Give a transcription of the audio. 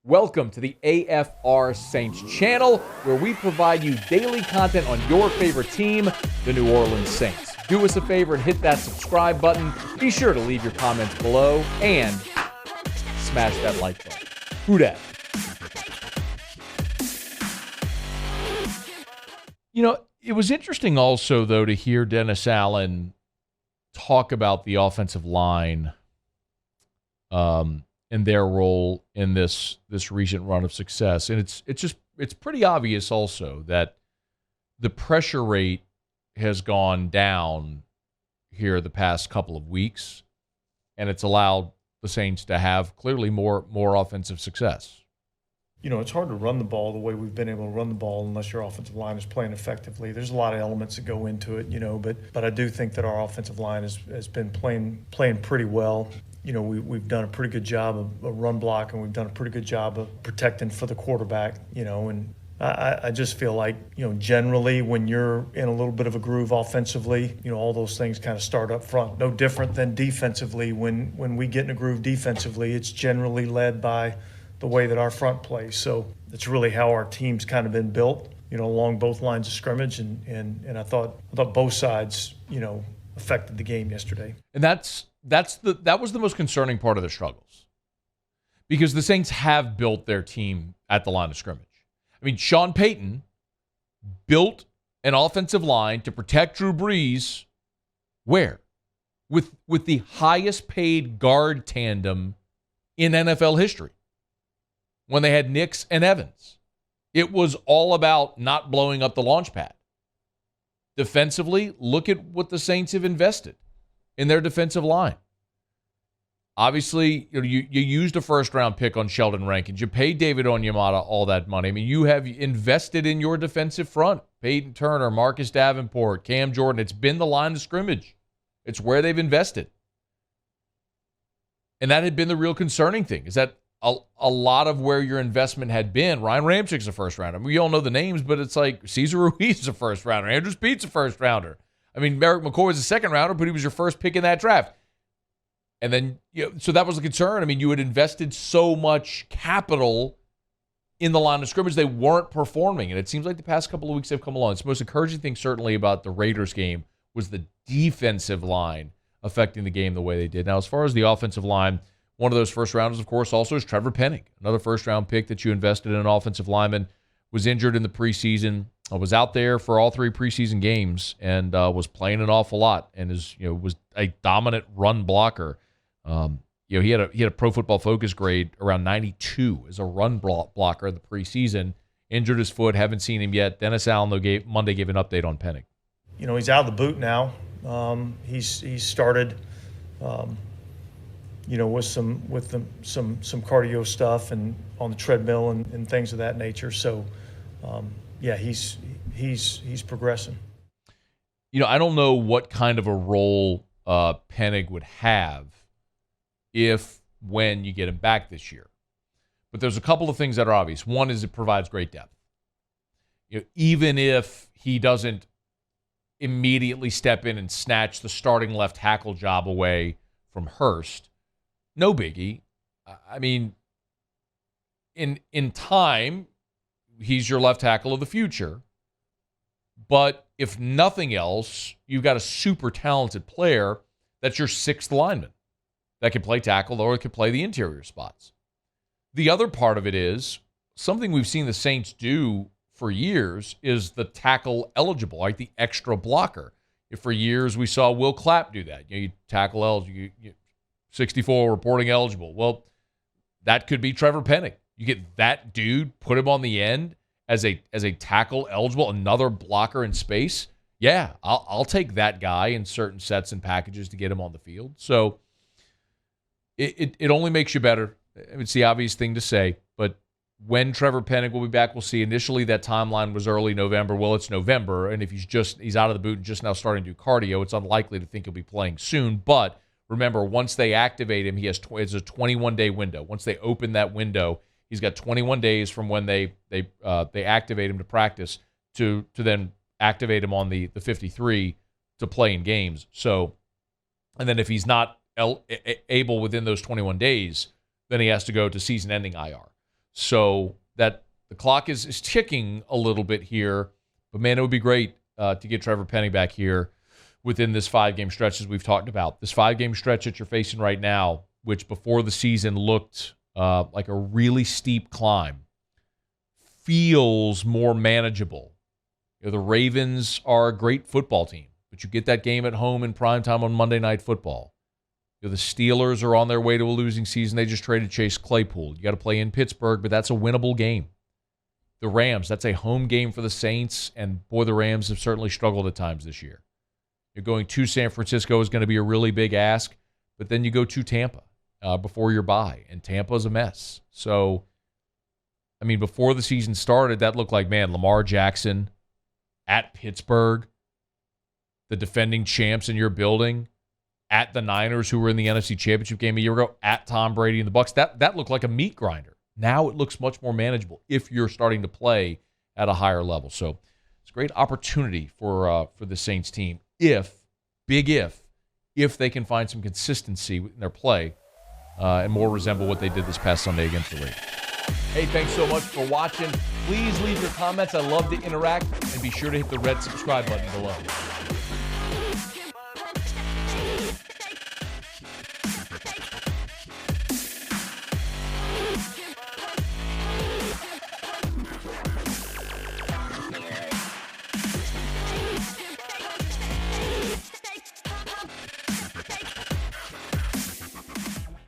Welcome to the AFR Saints channel, where we provide you daily content on your favorite team, the New Orleans Saints. Do us a favor and hit that subscribe button. Be sure to leave your comments below and smash that like button. Who dat? You know, it was interesting also, though, to hear Dennis Allen talk about the offensive line and their role in this recent run of success. And it's pretty obvious also that the pressure rate has gone down here the past couple of weeks, and it's allowed the Saints to have clearly more offensive success. You know, it's hard to run the ball the way we've been able to run the ball unless your offensive line is playing effectively. There's a lot of elements that go into it, you know, but I do think that our offensive line has been playing pretty well. You know, we've done a pretty good job of run block, and we've done a pretty good job of protecting for the quarterback, you know, and I just feel like, you know, generally when you're in a little bit of a groove offensively, you know, all those things kind of start up front. No different than defensively. When we get in a groove defensively, it's generally led by the way that our front plays. So it's really how our team's kind of been built, you know, along both lines of scrimmage, and I thought both sides, you know, affected the game yesterday. And that was the most concerning part of the struggles, because the Saints have built their team at the line of scrimmage. I mean, Sean Payton built an offensive line to protect Drew Brees where? With the highest paid guard tandem in NFL history, when they had Nix and Evans. It was all about not blowing up the launch pad. Defensively, look at what the Saints have invested in their defensive line. Obviously, you used a first-round pick on Sheldon Rankins. You paid David Onyemata all that money. I mean, you have invested in your defensive front. Peyton Turner, Marcus Davenport, Cam Jordan. It's been the line of scrimmage. It's where they've invested. And that had been the real concerning thing, is that a lot of where your investment had been. Ryan Ramchik's a first-rounder. I mean, we all know the names, but it's like Cesar Ruiz is a first-rounder. Andrew Speed's a first-rounder. I mean, Merrick McCoy was a second-rounder, but he was your first pick in that draft. And then, you know, so that was the concern. I mean, you had invested so much capital in the line of scrimmage, they weren't performing. And it seems like the past couple of weeks they've come along. It's the most encouraging thing, certainly, about the Raiders game was the defensive line affecting the game the way they did. Now, as far as the offensive line, one of those first rounders, of course, also is Trevor Penning, another first-round pick that you invested in an offensive lineman, was injured in the preseason, was out there for all three preseason games, and was playing an awful lot, and was a dominant run blocker. He had a Pro Football Focus grade around 92 as a run blocker in the preseason. Injured his foot, haven't seen him yet. Dennis Allen, though, Monday gave an update on Penning. You know, he's out of the boot now. He's started, you know, with some cardio stuff and on the treadmill and things of that nature. So, yeah, he's progressing. You know, I don't know what kind of a role Penning would have when you get him back this year. But there's a couple of things that are obvious. One is it provides great depth. You know, even if he doesn't immediately step in and snatch the starting left tackle job away from Hurst, no biggie. I mean, in time, he's your left tackle of the future. But if nothing else, you've got a super talented player that's your sixth lineman that can play tackle or can play the interior spots. The other part of it is something we've seen the Saints do for years is the tackle eligible, like the extra blocker. For years, we saw Will Clapp do that. You tackle eligible, 64 reporting eligible. Well, that could be Trevor Penning. You get that dude, put him on the end as a tackle eligible, another blocker in space. Yeah, I'll take that guy in certain sets and packages to get him on the field. So it only makes you better. It's the obvious thing to say, but when Trevor Penning will be back, we'll see. Initially, that timeline was early November. Well, it's November, and if he's out of the boot and just now starting to do cardio, it's unlikely to think he'll be playing soon. But remember, once they activate him, it's a 21-day window. Once they open that window, he's got 21 days from when they activate him to practice to then activate him on the 53 to play in games. So, and then if he's not able within those 21 days, then he has to go to season-ending IR. So that the clock is ticking a little bit here. But, man, it would be great to get Trevor Penning back here within this 5-game stretch, as we've talked about. This 5-game stretch that you're facing right now, which before the season looked like a really steep climb, feels more manageable. The Ravens are a great football team, but you get that game at home in primetime on Monday Night Football. The Steelers are on their way to a losing season. They just traded Chase Claypool. You got to play in Pittsburgh, but that's a winnable game. The Rams, that's a home game for the Saints, and boy, the Rams have certainly struggled at times this year. You're going to San Francisco is going to be a really big ask, but then you go to Tampa before your bye, and Tampa's a mess. So, I mean, before the season started, that looked like, man, Lamar Jackson at Pittsburgh, the defending champs in your building, at the Niners, who were in the NFC Championship game a year ago, at Tom Brady and the Bucs. That looked like a meat grinder. Now it looks much more manageable if you're starting to play at a higher level. So it's a great opportunity for the Saints team if they can find some consistency in their play and more resemble what they did this past Sunday against the Ravens. Hey, thanks so much for watching. Please leave your comments. I love to interact, and be sure to hit the red subscribe button below.